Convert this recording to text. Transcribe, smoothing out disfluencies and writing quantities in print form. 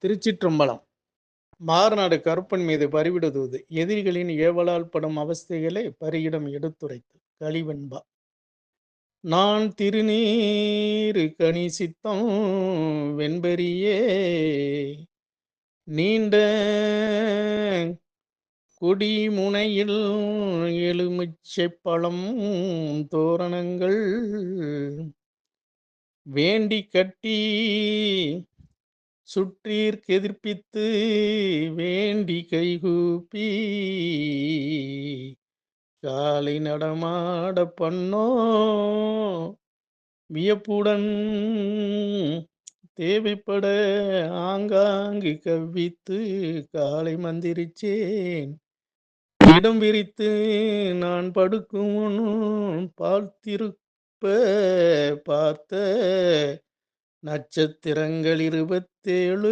திருச்சிற்றம்பலம். மாறுநாடு கருப்பன் மீது பரிவிடுதூது. எதிரிகளின் ஏவலால் படும் அவஸ்தைகளை பரியிடம் எடுத்துரைத்து. கலிவெண்பா. நான் திருநீறு கணிசித்தம் வெண்பரியே நீண்ட கொடிமுனையில் எலுமிச்சைப் பழம் தோரணங்கள் வேண்டி கட்டி சுற்றீர்க்கெதிர்ப்பித்து வேண்டி கைகூப்பி காலை நடமாட பண்ணோ வியப்புடன் தேவைப்பட ஆங்காங்கு கவ்வித்து காலை மந்திரிச்சேன் இடம் விரித்து நான் படுக்கும் பார்த்திருப்ப பார்த்த நட்சத்திரங்கள் 27